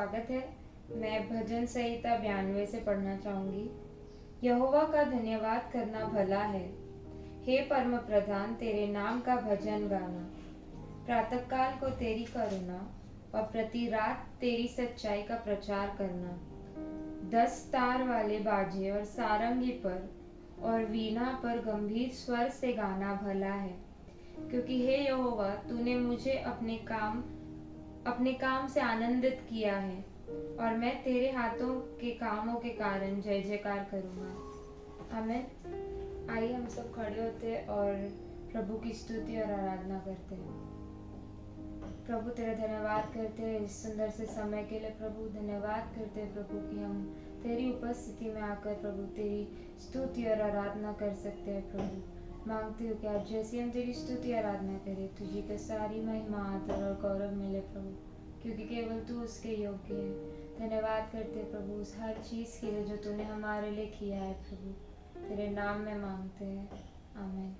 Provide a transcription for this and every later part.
स्वागत है। मैं भजन संहिता 92 से पढ़ना चाहूंगी। यहोवा का धन्यवाद करना भला है, हे परम प्रधान तेरे नाम का भजन गाना। प्रातःकाल को तेरी करुणा और प्रति रात तेरी सच्चाई का प्रचार करना। 10 तार वाले बाजे और सारंगी पर और वीणा पर गंभीर स्वर से गाना भला है, क्योंकि हे यहोवा तूने मुझे अपने काम से आनंदित किया है और मैं तेरे हाथों के कामों के कारण जय जयकार करूंगा। आमीन। आइए हम सब खड़े होते और प्रभु की स्तुति और आराधना करते हैं। प्रभु तेरा धन्यवाद करते हैं इस सुंदर से समय के लिए। प्रभु धन्यवाद करते हैं प्रभु कि हम तेरी उपस्थिति में आकर प्रभु तेरी स्तुति और आराधना कर सकते हैं। प्रभु मांगते हो कि आज जैसे हम तेरी स्तुति आराधना करें तुझी को सारी महिमा आदर और गौरव मिले प्रभु, क्योंकि केवल तू उसके योग्य है। धन्यवाद करते प्रभु उस हर चीज़ के लिए जो तूने हमारे लिए किया है। प्रभु तेरे नाम में मांगते हैं, आमीन।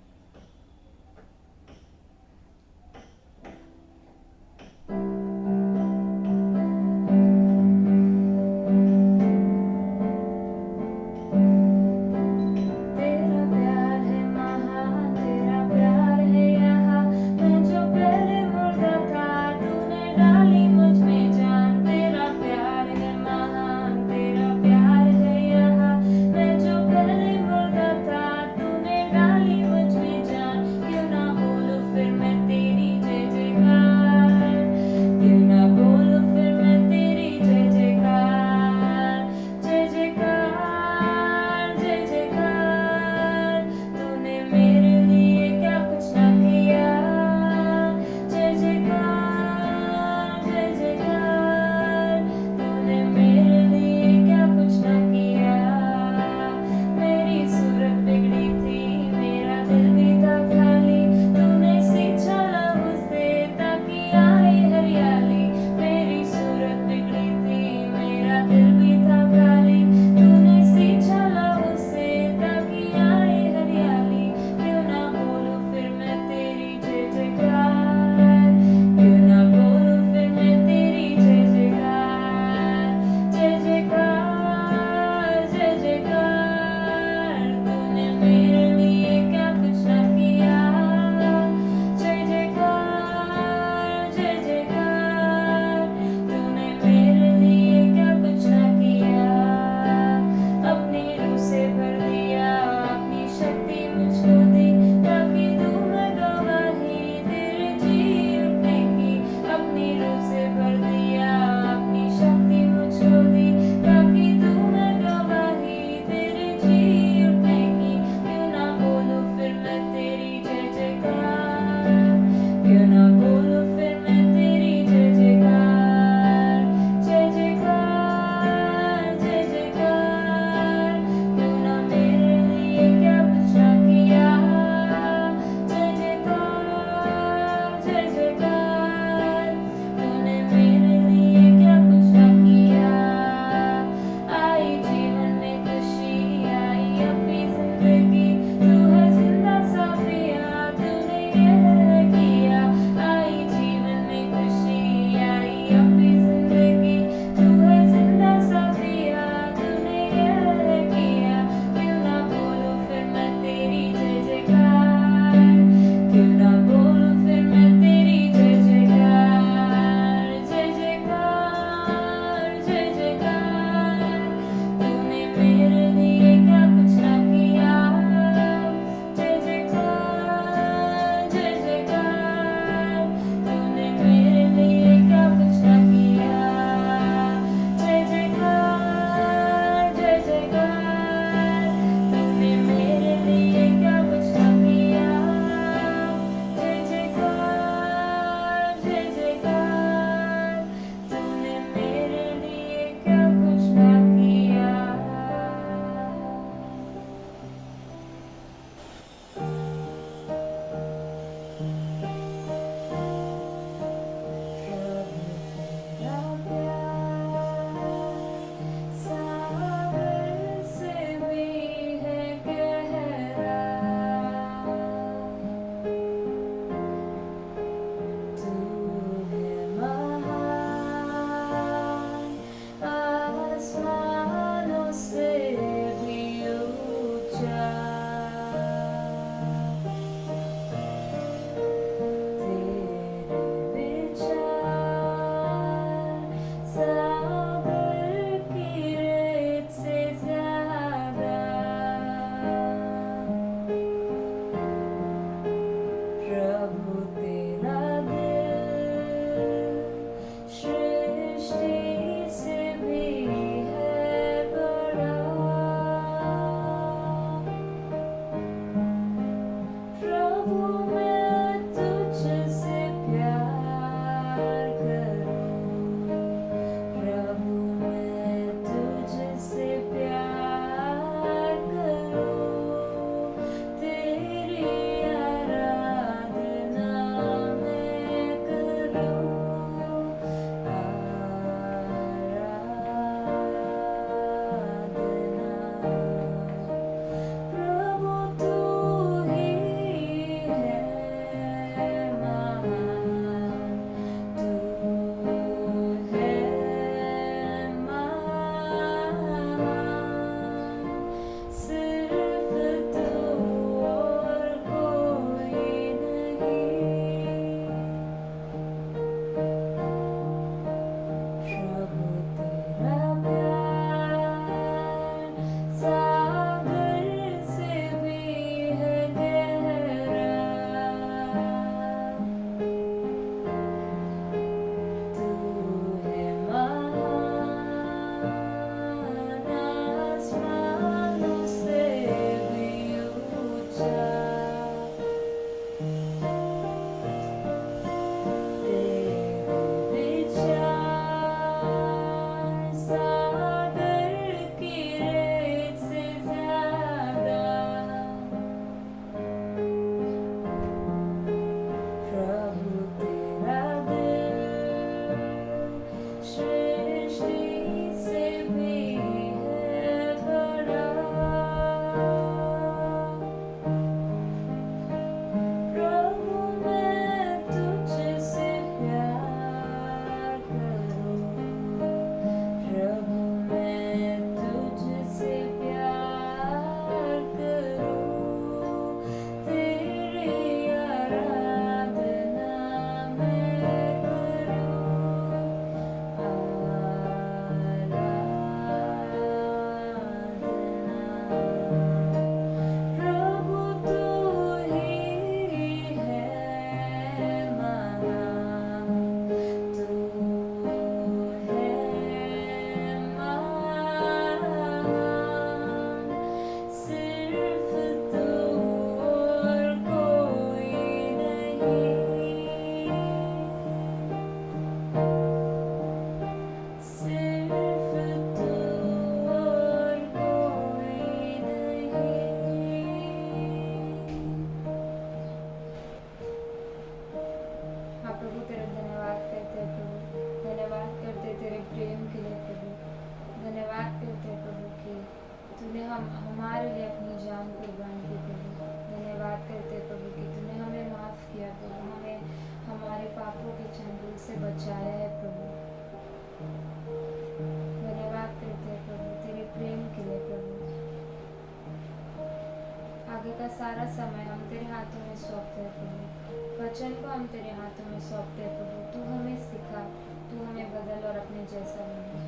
सारा समय हम तेरे हाथों में सौंपते हैं प्रभु। वचन को हम तेरे हाथों में सौंपते हैं प्रभु। तू हमें सिखा, तू हमें बदल और अपने जैसा बना।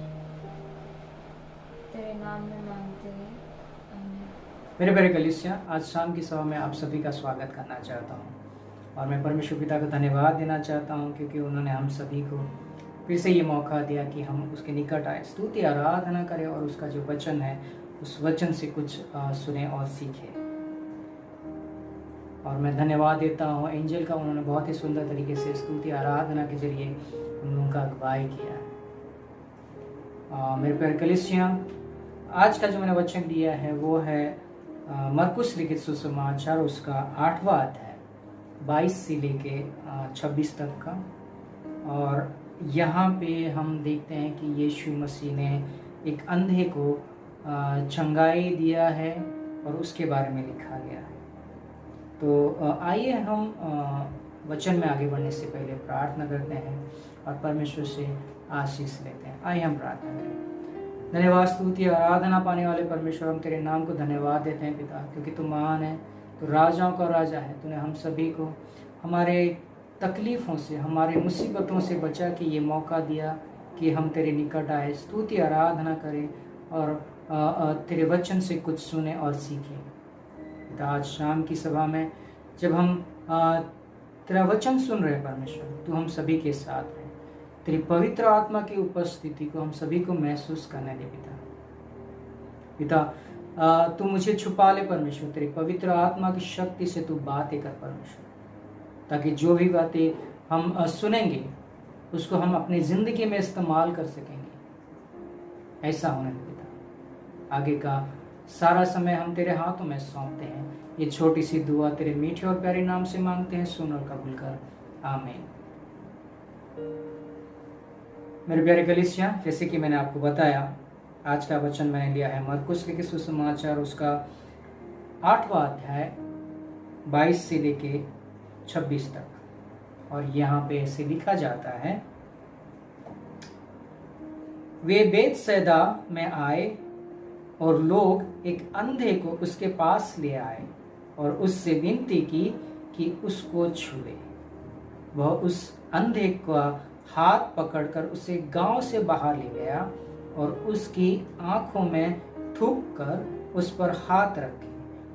तेरे नाम में मांगते हैं, आमीन। मेरे प्यारे कलीसिया, आज शाम की सभा में आप सभी का स्वागत करना चाहता हूँ और मैं परमेश्वर पिता को धन्यवाद देना चाहता हूँ क्योंकि उन्होंने हम सभी को फिर से ये मौका दिया कि हम उसके निकट आए, स्तुति आराधना करें और उसका जो वचन है उस वचन से कुछ सुने और सीखें। और मैं धन्यवाद देता हूँ एंजल का, उन्होंने बहुत ही सुंदर तरीके से स्तुति आराधना के जरिए हम लोगों का अगुवाई किया है। मेरे प्यारे कलीसिया, आज का जो मैंने वचन दिया है वो है मरकुस लिखित सुसमाचार, उसका 8वां अध्याय 22 से लेके 26 तक का। और यहाँ पे हम देखते हैं कि यीशु मसीह ने एक अंधे को चंगाई दिया है और उसके बारे में लिखा गया है। तो आइए हम वचन में आगे बढ़ने से पहले प्रार्थना करते हैं और परमेश्वर से आशीष लेते हैं। आइए हम प्रार्थना करें। धन्यवाद, स्तुति और आराधना पाने वाले परमेश्वर, हम तेरे नाम को धन्यवाद देते हैं पिता, क्योंकि तू महान है, तू राजाओं का राजा है। तूने हम सभी को हमारे तकलीफ़ों से, हमारे मुसीबतों से बचा के ये मौका दिया कि हम तेरे निकट आए, स्तुति आराधना करें और तेरे वचन से कुछ सुने और सीखें। पिता, आज शाम की सभा में जब हम तेरा वचन सुन रहे हैं परमेश्वर, तू हम सभी के साथ है। तेरी पवित्र आत्मा की उपस्थिति को हम सभी को महसूस करने दे पिता। तू मुझे छुपा ले परमेश्वर, तेरी पवित्र आत्मा की शक्ति से तू बातें कर परमेश्वर, ताकि जो भी बातें हम सुनेंगे उसको हम अपनी जिंदगी में इस्तेमाल कर सकेंगे। ऐसा होने दे पिता। आगे का सारा समय हम तेरे हाथों में सौंपते हैं। ये छोटी सी दुआ तेरे मीठे और प्यारे नाम से मांगते हैं, सुन और कबूल कर, आमीन। मेरे प्यारे कलीसिया, जैसे कि मैंने आपको बताया, आज का वचन मैंने लिया है मरकुस लिखित सुसमाचार, उसका 8वां अध्याय 22 से लेके 26 तक। और यहाँ पे ऐसे लिखा जाता है, वे बेतसैदा में आए और लोग एक अंधे को उसके पास ले आए और उससे विनती की कि उसको छुए। वह उस अंधे का हाथ पकड़कर उसे गांव से बाहर ले गया और उसकी आंखों में थूक कर उस पर हाथ रखे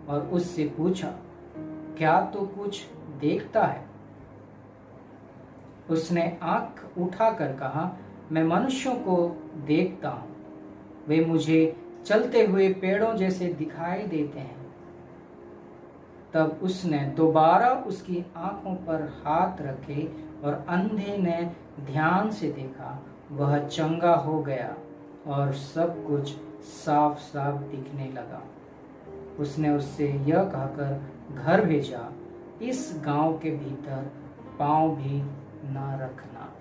और उससे पूछा, क्या तू कुछ देखता है? उसने आंख उठाकर कहा, मैं मनुष्यों को देखता हूँ, वे मुझे चलते हुए पेड़ों जैसे दिखाई देते हैं। तब उसने दोबारा उसकी आंखों पर हाथ रखे और अंधे ने ध्यान से देखा, वह चंगा हो गया और सब कुछ साफ साफ दिखने लगा। उसने उससे यह कहकर घर भेजा, इस गांव के भीतर पांव भी न रखना।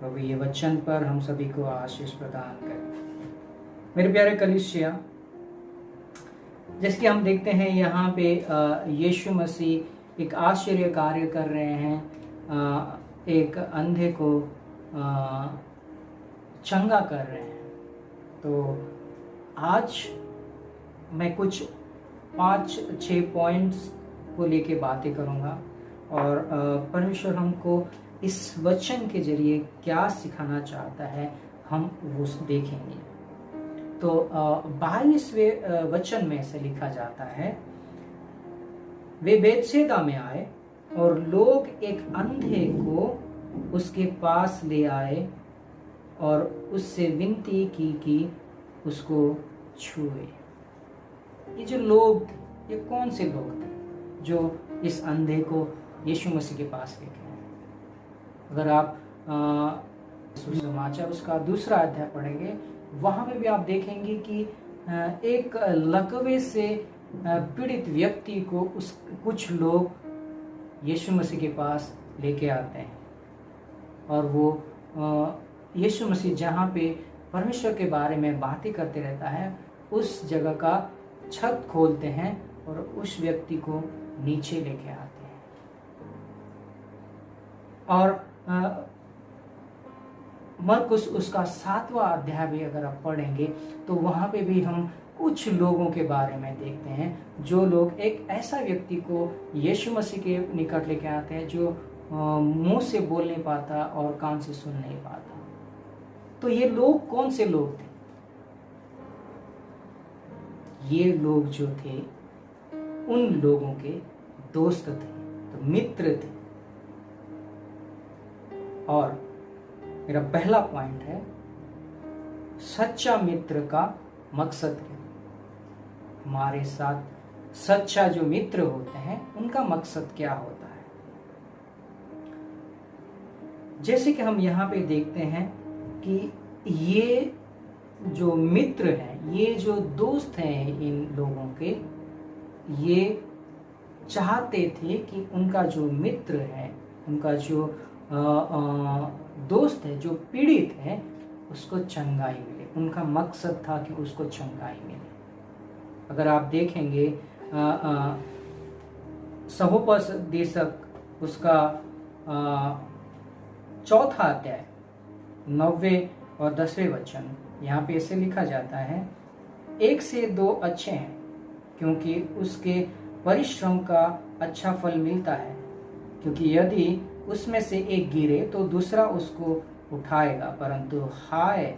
प्रभु ये वचन पर हम सभी को आशीष प्रदान करें। मेरे प्यारे कलीसिया, जैसे कि हम देखते हैं यहाँ पे यीशु मसीह एक आश्चर्य कार्य कर रहे हैं, एक अंधे को चंगा कर रहे हैं। तो आज मैं कुछ 5-6 पॉइंट्स को लेके बातें करूँगा और परमेश्वर हमको इस वचन के जरिए क्या सिखाना चाहता है हम वो देखेंगे। तो 22वें वचन में से लिखा जाता है, वे बेतसैदा में आए और लोग एक अंधे को उसके पास ले आए और उससे विनती की कि उसको छुए। ये जो लोग थे, ये कौन से लोग थे जो इस अंधे को यीशु मसीह के पास लेके आए? अगर आप सुसमाचार उसका 2रा अध्याय पढ़ेंगे, वहां में भी आप देखेंगे कि एक लकवे से पीड़ित व्यक्ति को कुछ लोग यीशु मसीह के पास लेके आते हैं और वो यीशु मसीह जहाँ पे परमेश्वर के बारे में बातें करते रहता है, उस जगह का छत खोलते हैं और उस व्यक्ति को नीचे लेके आते हैं। और मरकुस उसका 7वां अध्याय भी अगर आप पढ़ेंगे तो वहाँ पे भी हम कुछ लोगों के बारे में देखते हैं, जो लोग एक ऐसा व्यक्ति को यीशु मसीह के निकट लेके आते हैं जो मुंह से बोल नहीं पाता और कान से सुन नहीं पाता। तो ये लोग कौन से लोग थे? ये लोग जो थे उन लोगों के दोस्त थे, तो मित्र थे। और मेरा पहला पॉइंट है, सच्चा मित्र का मकसद क्या? हमारे साथ सच्चा जो मित्र होते हैं उनका मकसद क्या होता है? जैसे कि हम यहाँ पे देखते हैं कि ये जो मित्र हैं, ये जो दोस्त हैं इन लोगों के, ये चाहते थे कि उनका जो मित्र है, उनका जो दोस्त है, जो पीड़ित है, उसको चंगाई मिले। उनका मकसद था कि उसको चंगाई मिले। अगर आप देखेंगे सहोपदेशक उसका 4 अध्याय 9वें और 10वें वचन, यहाँ पे ऐसे लिखा जाता है, 1 से 2 अच्छे हैं क्योंकि उसके परिश्रम का अच्छा फल मिलता है, क्योंकि यदि उसमें से एक गिरे तो दूसरा उसको उठाएगा, परंतु हाय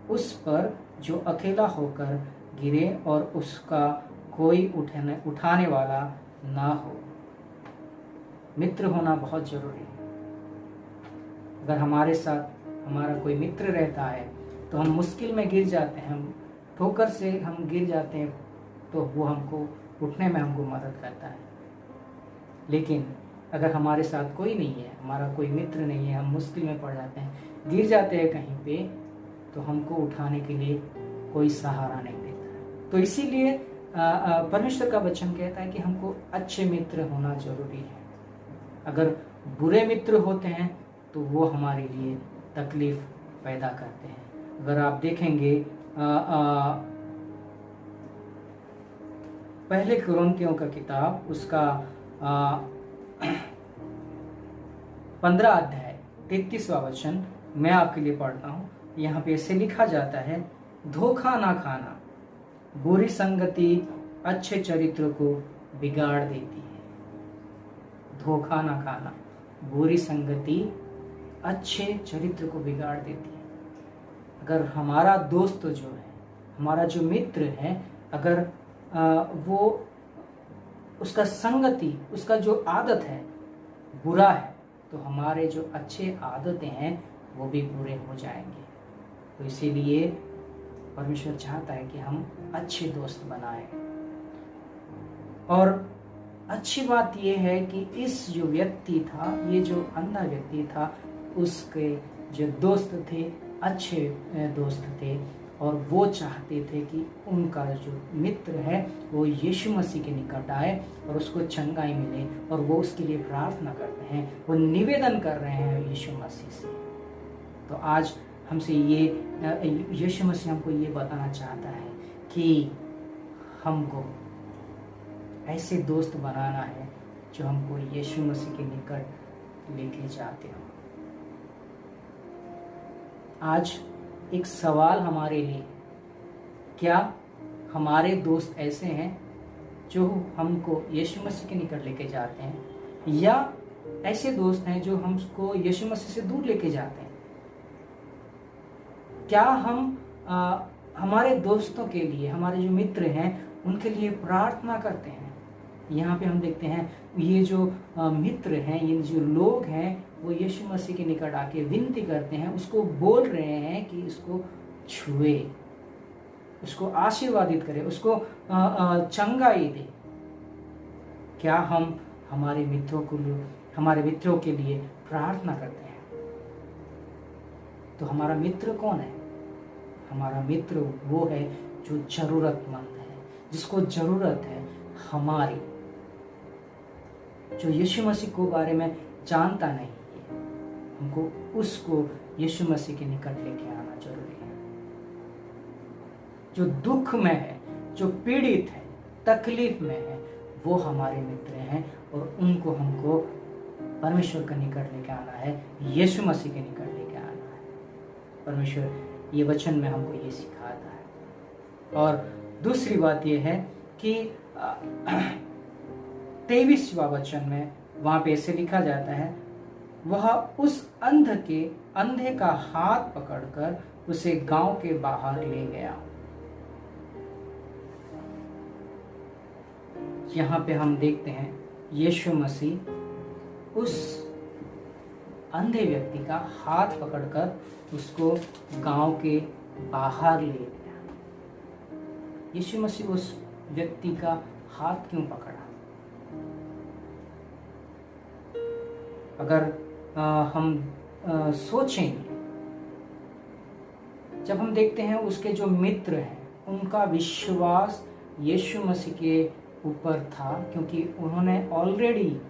उस पर जो अकेला होकर गिरे और उसका कोई उठाने वाला ना हो। मित्र होना बहुत जरूरी है। अगर हमारे साथ हमारा कोई मित्र रहता है तो हम मुश्किल में गिर जाते हैं, हम ठोकर से हम गिर जाते हैं, तो वो हमको उठने में हमको मदद करता है। लेकिन अगर हमारे साथ कोई नहीं है, हमारा कोई मित्र नहीं है, हम मुश्किल में पड़ जाते हैं, गिर जाते हैं कहीं पे, तो हमको उठाने के लिए कोई सहारा नहीं देता है। तो इसीलिए परमेश्वर का वचन कहता है कि हमको अच्छे मित्र होना जरूरी है। अगर बुरे मित्र होते हैं तो वो हमारे लिए तकलीफ पैदा करते हैं। अगर आप देखेंगे पहले कुरिन्थियों का किताब उसका 15 अध्याय 33वां वचन मैं आपके लिए पढ़ता हूँ। यहाँ पे ऐसे लिखा जाता है, धोखा ना खाना, बुरी संगति अच्छे चरित्र को बिगाड़ देती है। धोखा ना खाना, बुरी संगति अच्छे चरित्र को बिगाड़ देती है। अगर हमारा दोस्त जो है, हमारा जो मित्र है, अगर वो उसका संगति, उसका जो आदत है बुरा है, तो हमारे जो अच्छे आदतें हैं वो भी बुरे हो जाएंगे। तो इसीलिए परमेश्वर चाहता है कि हम अच्छे दोस्त बनाएं। और अच्छी बात यह है कि इस जो व्यक्ति था, ये जो अंधा व्यक्ति था, उसके जो दोस्त थे अच्छे दोस्त थे, और वो चाहते थे कि उनका जो मित्र है वो यीशु मसीह के निकट आए और उसको चंगाई मिले, और वो उसके लिए प्रार्थना करते हैं, वो निवेदन कर रहे हैं यीशु मसीह से। तो आज हमसे ये यीशु मसीह हमको ये बताना चाहता है कि हमको ऐसे दोस्त बनाना है जो हमको यीशु मसीह के निकट लेके जाते हो। आज एक सवाल हमारे लिए, क्या हमारे दोस्त ऐसे हैं जो हमको यीशु मसीह के निकट लेके जाते हैं, या ऐसे दोस्त हैं जो हमको यीशु मसीह से दूर लेके जाते हैं? क्या हम हमारे दोस्तों के लिए, हमारे जो मित्र हैं उनके लिए प्रार्थना करते हैं? यहाँ पे हम देखते हैं ये जो मित्र हैं, ये जो लोग हैं, वो यीशु मसीह के निकट आके विनती करते हैं, उसको बोल रहे हैं कि इसको छुए, उसको आशीर्वादित करे, उसको चंगाई दे। क्या हम हमारे मित्रों के लिए प्रार्थना करते हैं? तो हमारा मित्र कौन है? हमारा मित्र वो है जो जरूरतमंद है, जिसको जरूरत है हमारी, जो यीशु मसीह को बारे में जानता नहीं है, हमको उसको यीशु मसीह के निकट लेके आना जरूरी है। जो दुख में है, जो पीड़ित है, तकलीफ में है, वो हमारे मित्र हैं, और उनको हमको परमेश्वर के निकट लेके आना है, यीशु मसीह के निकट लेके आना है। परमेश्वर ये वचन में हमको ये सिखाता है। और दूसरी बात यह है कि 23वां वचन में वहां पे ऐसे लिखा जाता है, वह उस अंधे का हाथ पकड़कर उसे गांव के बाहर ले गया। यहाँ पे हम देखते हैं यीशु मसीह उस अंधे व्यक्ति का हाथ पकड़कर उसको गांव के बाहर ले गया। यीशु मसीह उस व्यक्ति का हाथ क्यों पकड़ा? अगर हम सोचेंगे, जब हम देखते हैं उसके जो मित्र हैं उनका विश्वास यीशु मसीह के ऊपर था, क्योंकि उन्होंने ऑलरेडी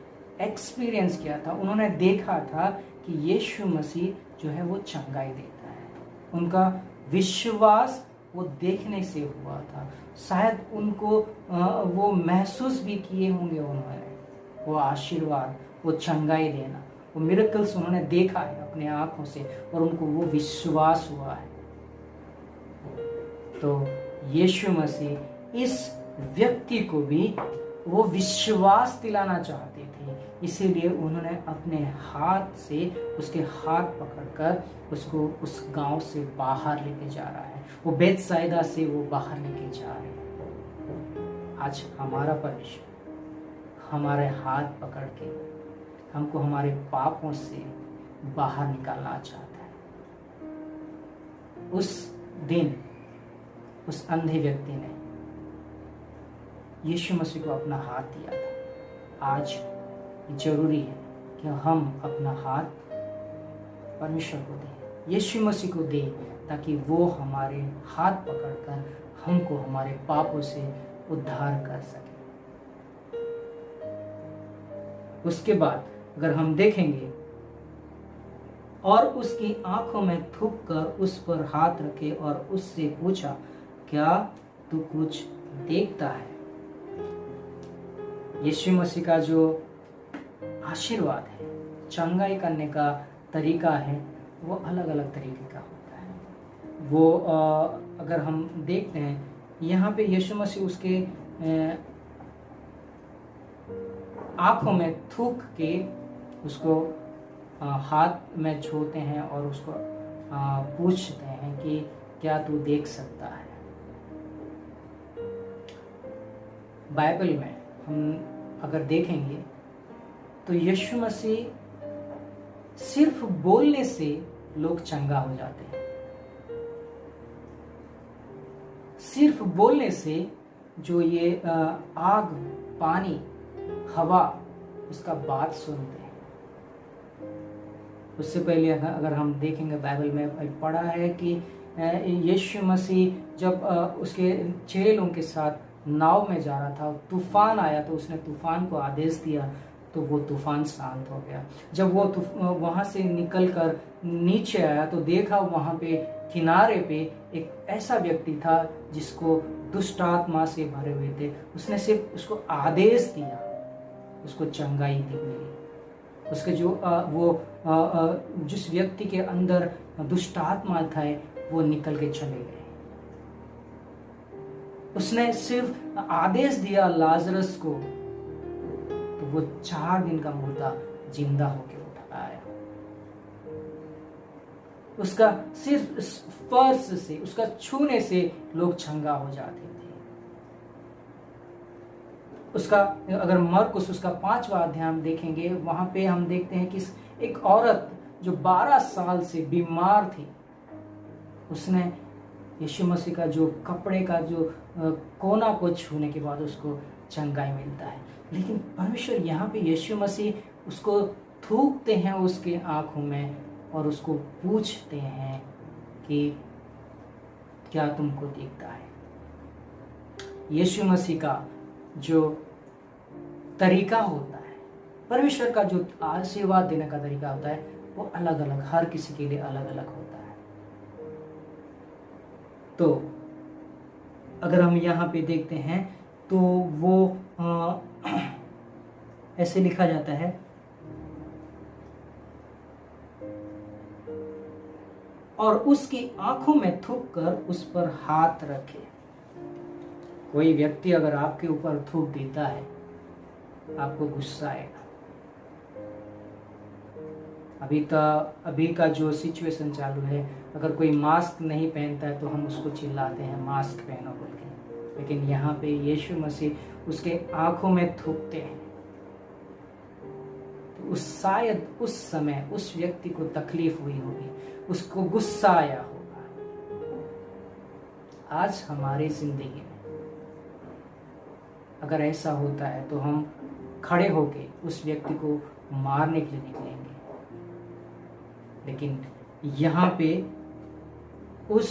एक्सपीरियंस किया था, उन्होंने देखा था कि यीशु मसीह जो है वो चंगाई देता है। उनका विश्वास वो देखने से हुआ था। शायद उनको वो महसूस भी किए होंगे उन्होंने वो आशीर्वाद, वो चंगाई देना, वो मिरेकल्स उन्होंने देखा है अपने आंखों से और उनको वो विश्वास हुआ है। तो यीशु मसीह इस व्यक्ति को भी वो विश्वास दिलाना चाहते थे, इसीलिए उन्होंने अपने हाथ से उसके हाथ पकड़कर उसको उस गांव से बाहर लेके जा रहा है। वो बेतसाइदा से वो बाहर लेके जा रहे हैं। आज हमारा परमेश्वर हमारे हाथ पकड़ के हमको हमारे पापों से बाहर निकालना चाहता है। उस दिन उस अंधे व्यक्ति ने यीशु मसीह को अपना हाथ दिया था। आज जरूरी है कि हम अपना हाथ परमेश्वर को दें, यीशु मसीह को दें, ताकि वो हमारे हाथ पकड़कर हमको हमारे पापों से उद्धार कर सके। उसके बाद अगर हम देखेंगे, और उसकी आंखों में थूक कर उस पर हाथ रखे और उससे पूछा, क्या तू कुछ देखता है? यीशु मसीह का जो आशीर्वाद है, चंगाई करने का तरीका है, वो अलग अलग तरीके का होता है। वो अगर हम देखते हैं यहाँ पे यीशु मसीह उसके आंखों में थूक के उसको हाथ में छूते हैं और उसको पूछते हैं कि क्या तू देख सकता है। बाइबल में हम अगर देखेंगे तो यीशु मसीह सिर्फ बोलने से लोग चंगा हो जाते हैं। सिर्फ बोलने से जो ये आग, पानी, हवा उसका बात सुनते हैं। उससे पहले अगर हम देखेंगे बाइबल में पढ़ा है कि यीशु मसीह जब उसके चेले लोगों के साथ नाव में जा रहा था, तूफान आया तो उसने तूफान को आदेश दिया तो वो तूफान शांत हो गया। जब वो वहां से निकलकर नीचे आया तो देखा वहां पे किनारे पे एक ऐसा व्यक्ति था जिसको दुष्ट आत्मा से भरे हुए थे। उसने सिर्फ उसको आदेश दिया, उसको चंगाई दी मिली। उसके जो जिस व्यक्ति के अंदर दुष्ट आत्मा था वो निकल के चले गए। उसने सिर्फ आदेश दिया लाजरस को तो वो 4 दिन का मुर्दा जिंदा होकर उठ आया। उसका सिर्फ स्पर्श से, उसका छूने से लोग चंगा हो जाते थे। उसका अगर मरकुस उसका 5वां अध्याय हम देखेंगे, वहां पे हम देखते हैं कि एक औरत जो 12 साल से बीमार थी, उसने यीशु मसीह का जो कपड़े का जो कोना को छूने के बाद उसको चंगाई मिलता है। लेकिन परमेश्वर यहाँ पे यीशु मसीह उसको थूकते हैं उसके आंखों में और उसको पूछते हैं कि क्या तुमको दिखता है। यीशु मसीह का जो तरीका होता है, परमेश्वर का जो आशीर्वाद देने का तरीका होता है, वो अलग अलग, हर किसी के लिए अलग अलग होता है। तो अगर हम यहाँ पे देखते हैं तो वो ऐसे लिखा जाता है, और उसकी आंखों में थूक कर उस पर हाथ रखे। कोई व्यक्ति अगर आपके ऊपर थूक देता है, आपको गुस्सा आएगा। अभी का जो सिचुएशन चालू है, अगर कोई मास्क नहीं पहनता है तो हम उसको चिल्लाते हैं मास्क पहनो बोल के, लेकिन यहाँ पे यीशु मसीह उसके आंखों में थूकते हैं। तो शायद उस समय उस व्यक्ति को तकलीफ हुई होगी, उसको गुस्सा आया होगा। आज हमारी जिंदगी में अगर ऐसा होता है तो हम खड़े होके उस व्यक्ति को मारने के लिए निकलेंगे, लेकिन यहाँ पे उस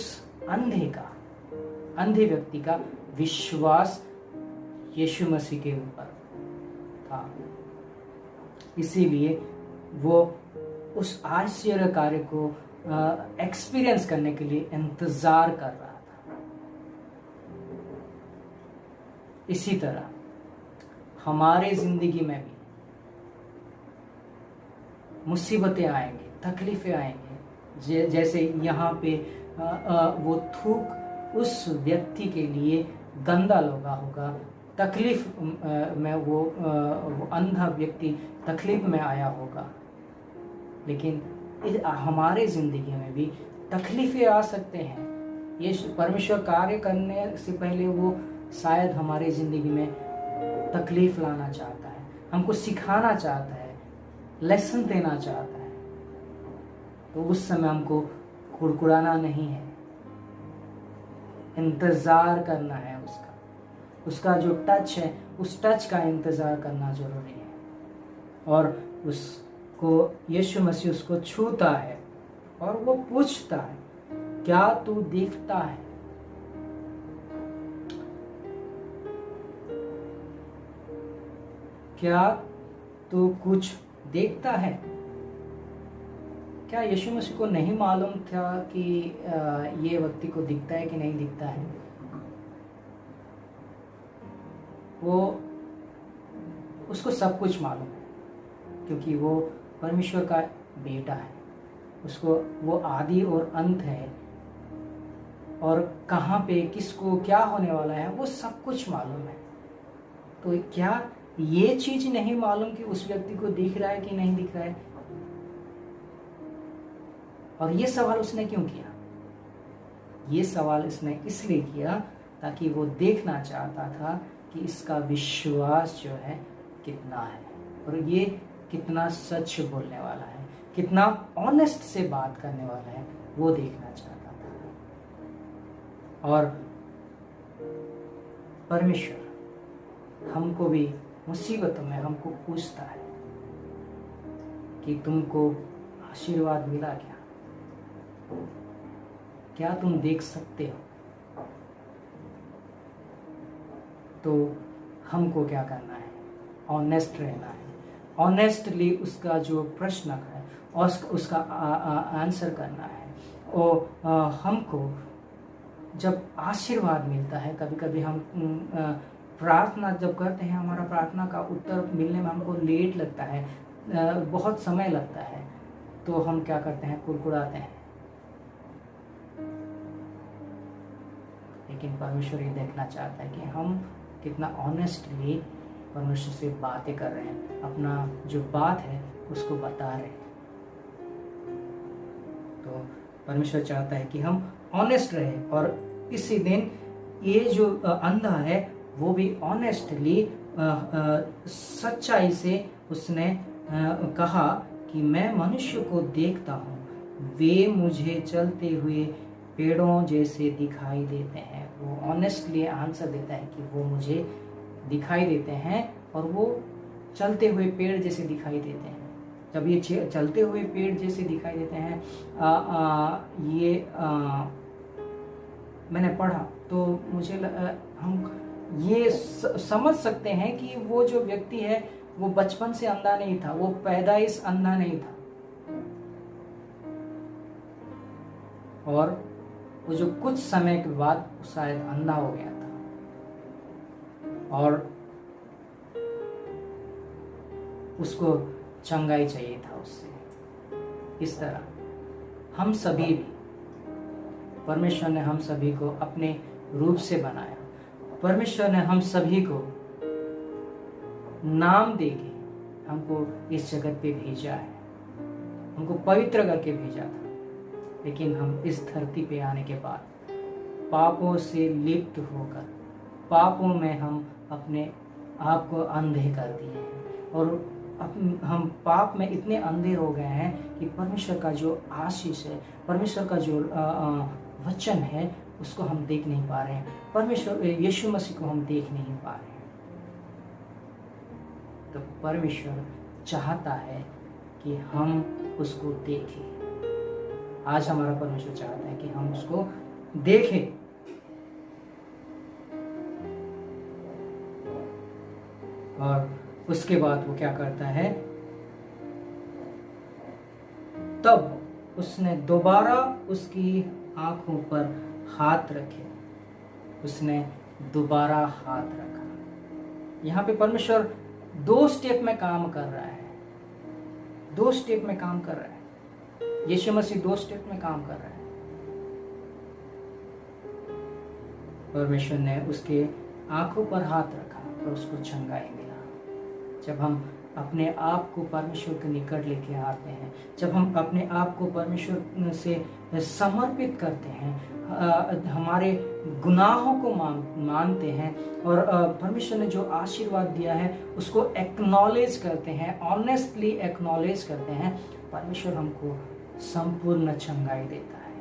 अंधे व्यक्ति का विश्वास यीशु मसीह के ऊपर था, इसीलिए वो उस आश्चर्य कार्य को एक्सपीरियंस करने के लिए इंतजार कर रहा था। इसी तरह हमारे जिंदगी में भी मुसीबतें आएंगी, तकलीफें आएंगे। जैसे यहाँ पे वो थूक उस व्यक्ति के लिए गंदा लगा होगा, तकलीफ में वो अंधा व्यक्ति तकलीफ में आया होगा, लेकिन हमारे जिंदगी में भी तकलीफें आ सकते हैं। ये परमेश्वर कार्य करने से पहले वो शायद हमारे जिंदगी में तकलीफ लाना चाहता है, हमको सिखाना चाहता है, लेसन देना चाहता है। तो उस समय हमको कुड़कुड़ाना नहीं है, इंतजार करना है उसका जो टच है, उस टच का इंतजार करना जरूरी है। और उसको यीशु मसीह उसको छूता है और वो पूछता है, क्या तू देखता है? क्या तू कुछ देखता है? क्या यीशु मसीह को नहीं मालूम था कि ये व्यक्ति को दिखता है कि नहीं दिखता है? वो उसको सब कुछ मालूम है, क्योंकि वो परमेश्वर का बेटा है। उसको वो आदि और अंत है, और कहाँ पे किसको क्या होने वाला है वो सब कुछ मालूम है। तो क्या ये चीज नहीं मालूम कि उस व्यक्ति को दिख रहा है कि नहीं दिख रहा है? और ये सवाल उसने क्यों किया? ये सवाल इसने इसलिए किया ताकि वो देखना चाहता था कि इसका विश्वास जो है कितना है, और ये कितना सच बोलने वाला है, कितना ऑनेस्ट से बात करने वाला है, वो देखना चाहता था। और परमेश्वर हमको भी मुसीबतों में हमको पूछता है कि तुमको आशीर्वाद मिला क्या? क्या तुम देख सकते हो? तो हमको क्या करना है? ऑनेस्ट रहना है, ऑनेस्टली उसका जो प्रश्न है और उसका आंसर करना है। और हमको जब आशीर्वाद मिलता है, कभी कभी हम प्रार्थना जब करते हैं, हमारा प्रार्थना का उत्तर मिलने में हमको लेट लगता है, बहुत समय लगता है, तो हम क्या करते हैं? कुड़कुड़ाते हैं। लेकिन परमेश्वर ये देखना चाहता है कि हम कितना ऑनेस्टली परमेश्वर से बातें कर रहे हैं, अपना जो बात है उसको बता रहे हैं। तो परमेश्वर चाहता है कि हम ऑनेस्ट रहे, और इसी दिन ये जो अंधा है वो भी ऑनेस्टली सच्चाई से उसने कहा कि मैं मनुष्य को देखता हूँ, वे मुझे चलते हुए पेड़ों जैसे दिखाई देते हैं। वो ऑनेस्टली आंसर देता है कि वो मुझे दिखाई देते हैं, और वो चलते हुए पेड़ जैसे दिखाई देते हैं। जब ये चलते हुए पेड़ जैसे दिखाई देते हैं, मैंने पढ़ा तो मुझे हम ये समझ सकते हैं कि वो जो व्यक्ति है वो बचपन से अंधा नहीं था, वो पैदाइश अंधा नहीं था, और वो जो कुछ समय के बाद शायद अंधा हो गया था, और उसको चंगाई चाहिए था उससे। इस तरह हम सभी भी, परमेश्वर ने हम सभी को अपने रूप से बनाया, परमेश्वर ने हम सभी को नाम देके हमको इस जगत पे भेजा है, हमको पवित्र करके भेजा था। लेकिन हम इस धरती पे आने के बाद पापों से लिप्त होकर पापों में हम अपने आप को अंधे कर दिए हैं, और हम पाप में इतने अंधे हो गए हैं कि परमेश्वर का जो आशीष है, परमेश्वर का जो वचन है, उसको हम देख नहीं पा रहे हैं। परमेश्वर यीशु मसीह को हम देख नहीं पा रहे हैं। तो परमेश्वर चाहता है कि हम उसको देखें। आज हमारा परमेश्वर चाहता है कि हम उसको देखें। और उसके बाद वो क्या करता है, तब उसने दोबारा उसकी आंखों पर हाथ रखे। उसने दोबारा हाथ रखा। यहाँ पे परमेश्वर 2 स्टेप में काम कर रहा है। 2 स्टेप में काम कर रहा है। यीशु मसीह 2 स्टेप में काम कर रहा है। परमेश्वर ने उसके आंखों पर हाथ रखा और उसको चंगाई मिला। जब हम अपने आप को परमेश्वर के निकट लेके आते हैं, जब हम अपने आप को परमेश्वर से समर्पित करते हैं, हमारे गुनाहों को मानते हैं और परमेश्वर ने जो आशीर्वाद दिया है उसको एक्नॉलेज करते हैं, ऑनेस्टली एक्नॉलेज करते हैं, परमेश्वर हमको संपूर्ण चंगाई देता है।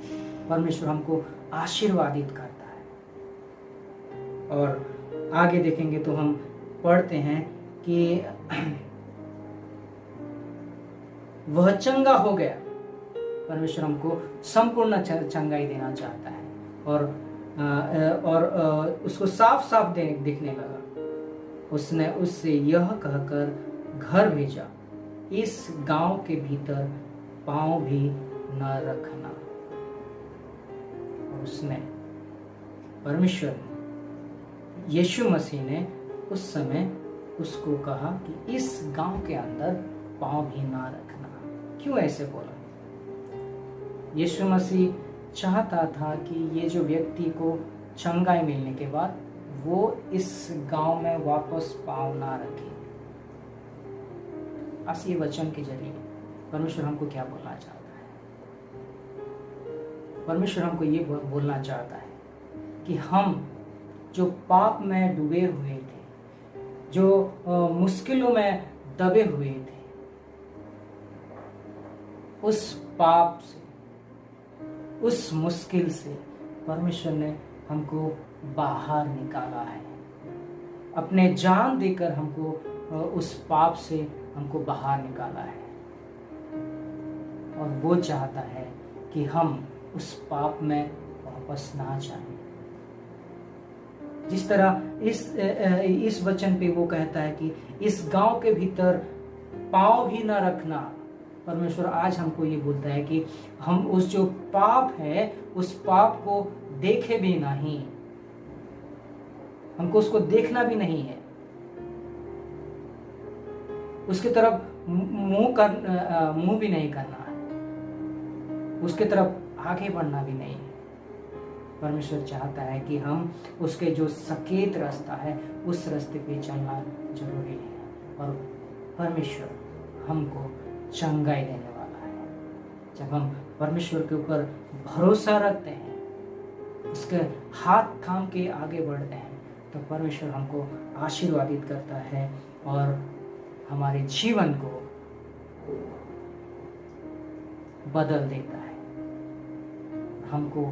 परमेश्वर हमको आशीर्वादित करता है। और आगे देखेंगे तो हम पढ़ते हैं कि वह चंगा हो गया। परमेश्वर हमको संपूर्ण चंगाई देना चाहता है और उसको साफ साफ दिखने लगा। उसने उससे यह कहकर घर भेजा, इस गांव के भीतर पांव भी न रखना। उसने परमेश्वर यीशु मसीह ने उस समय उसको कहा कि इस गांव के अंदर पांव भी ना रखना। क्यों ऐसे बोला? यीशु मसीह चाहता था कि ये जो व्यक्ति को चंगाई मिलने के बाद वो इस गांव में वापस पांव ना रखे। आज ये वचन के जरिए परमेश्वर हमको क्या बोलना चाहता है? परमेश्वर हमको ये बोलना चाहता है कि हम जो पाप में डूबे हुए थे, जो मुश्किलों में दबे हुए थे, उस पाप से, उस मुश्किल से परमेश्वर ने हमको बाहर निकाला है। अपने जान देकर हमको उस पाप से हमको बाहर निकाला है। और वो चाहता है कि हम उस पाप में वापस ना जाएं। जिस तरह इस वचन पे वो कहता है कि इस गांव के भीतर पांव भी न रखना। परमेश्वर आज हमको ये बोलता है कि हम उस जो पाप है उस पाप को देखे भी नहीं, हमको उसको देखना भी नहीं है, उसकी तरफ मुंह भी नहीं करना है, उसके तरफ आगे बढ़ना भी नहीं है। परमेश्वर चाहता है कि हम उसके जो सकेत रास्ता है उस रास्ते पे चलना जरूरी है। और परमेश्वर हमको चंगाई देने वाला है। जब हम परमेश्वर के ऊपर भरोसा रखते हैं, उसके हाथ थाम के आगे बढ़ते हैं, तो परमेश्वर हमको आशीर्वादित करता है और हमारे जीवन को बदल देता है। हमको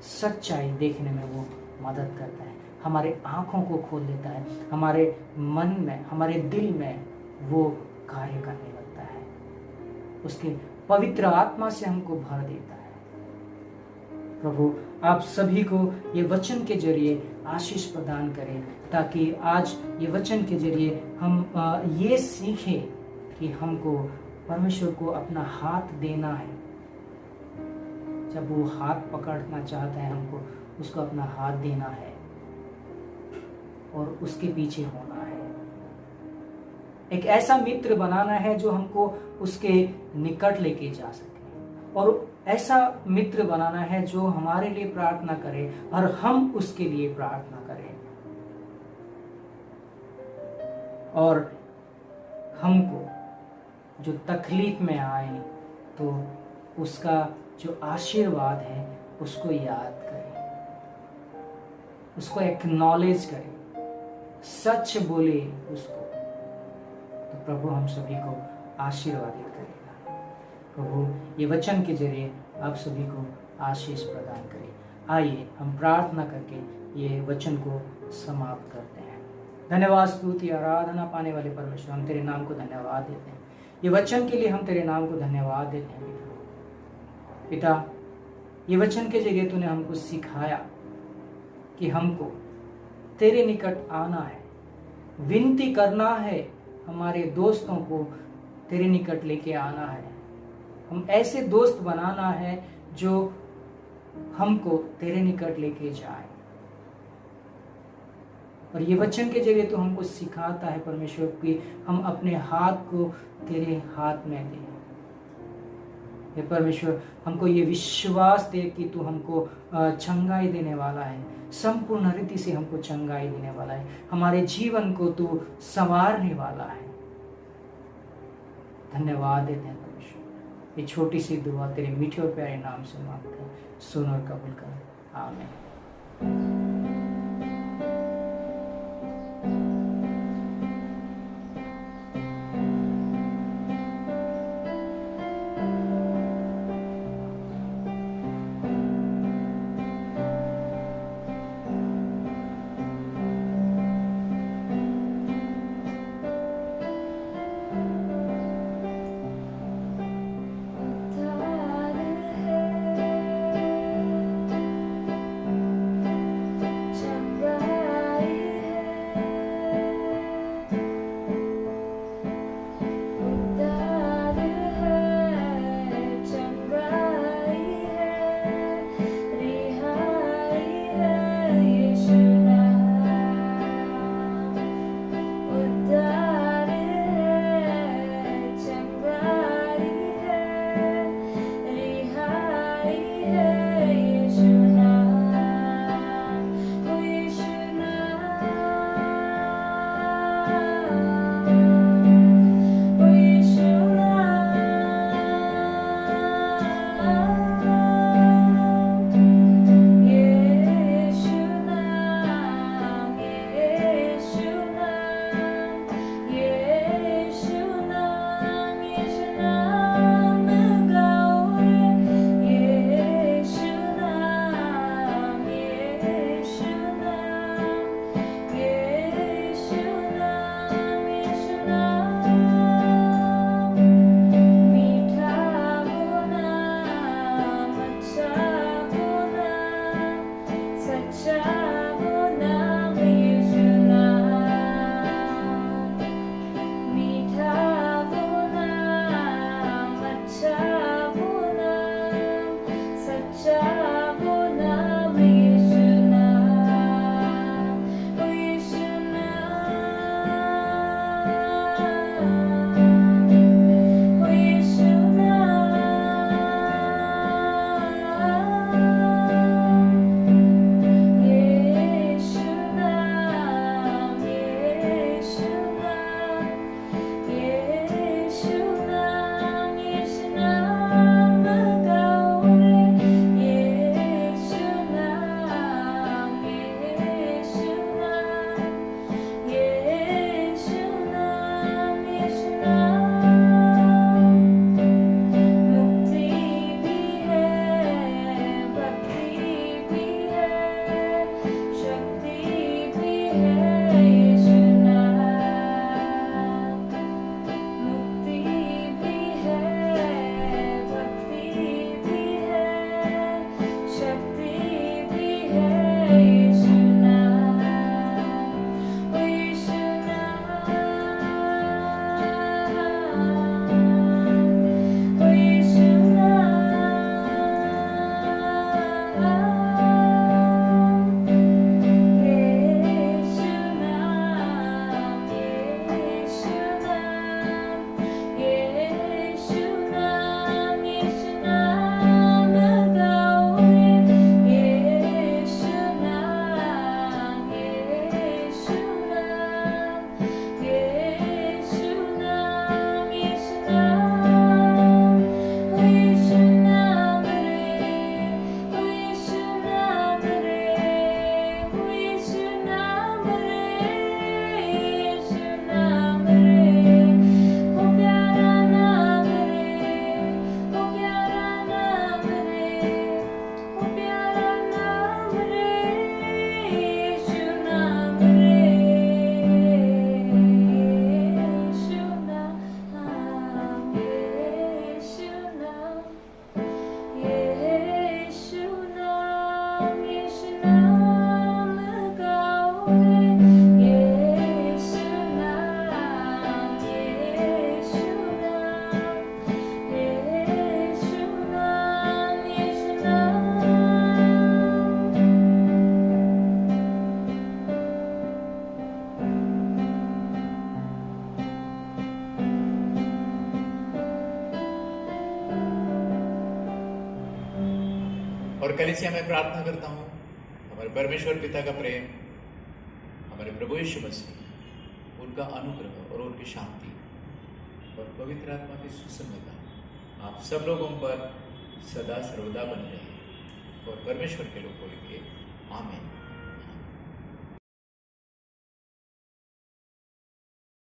सच्चाई देखने में वो मदद करता है, हमारे आंखों को खोल देता है, हमारे मन में, हमारे दिल में वो कार्य करने लगता है, उसके पवित्र आत्मा से हमको भर देता है। प्रभु आप सभी को ये वचन के जरिए आशीष प्रदान करें, ताकि आज ये वचन के जरिए हम ये सीखें कि हमको परमेश्वर को अपना हाथ देना है। जब वो हाथ पकड़ना चाहता है, हमको उसको अपना हाथ देना है और उसके पीछे होना है। एक ऐसा मित्र बनाना है जो हमको उसके निकट लेके जा सके, और ऐसा मित्र बनाना है जो हमारे लिए प्रार्थना करे और हम उसके लिए प्रार्थना करें, और हमको जो तकलीफ में आए तो उसका जो आशीर्वाद है उसको याद करें, उसको एक्नॉलेज करें, सच बोले उसको, तो प्रभु हम सभी को आशीर्वादित करेगा। प्रभु ये वचन के जरिए आप सभी को आशीष प्रदान करें। आइए हम प्रार्थना करके ये वचन को समाप्त करते हैं। धन्यवाद, स्तुति, आराधना पाने वाले परमेश्वर, हम तेरे नाम को धन्यवाद देते हैं। ये वचन के लिए हम तेरे नाम को धन्यवाद देते हैं पिता। ये वचन के जरिए तूने हमको सिखाया कि हमको तेरे निकट आना है, विनती करना है, हमारे दोस्तों को तेरे निकट लेके आना है, हम ऐसे दोस्त बनाना है जो हमको तेरे निकट लेके जाए। और ये वचन के जरिए तो हमको सिखाता है परमेश्वर कि हम अपने हाथ को तेरे हाथ में दें। हे परमेश्वर, हमको ये विश्वास दे कि तू हमको चंगाई देने वाला है, संपूर्ण रीति से हमको चंगाई देने वाला है, हमारे जीवन को तू संवारने वाला है। धन्यवाद देते हैं परमेश्वर। ये छोटी सी दुआ तेरे मीठे और प्यारे नाम से मांगते हैं, सुन और कबूल कर। आमीन। और कलीसिया में प्रार्थना करता हूँ हमारे परमेश्वर पिता का प्रेम, हमारे प्रभु यीशु मसीह, उनका अनुग्रह और उनकी शांति और पवित्र आत्मा की सुसंगता आप सब लोगों पर सदा सर्वदा बनी रहे और परमेश्वर के लोग बोलेंगे आमीन।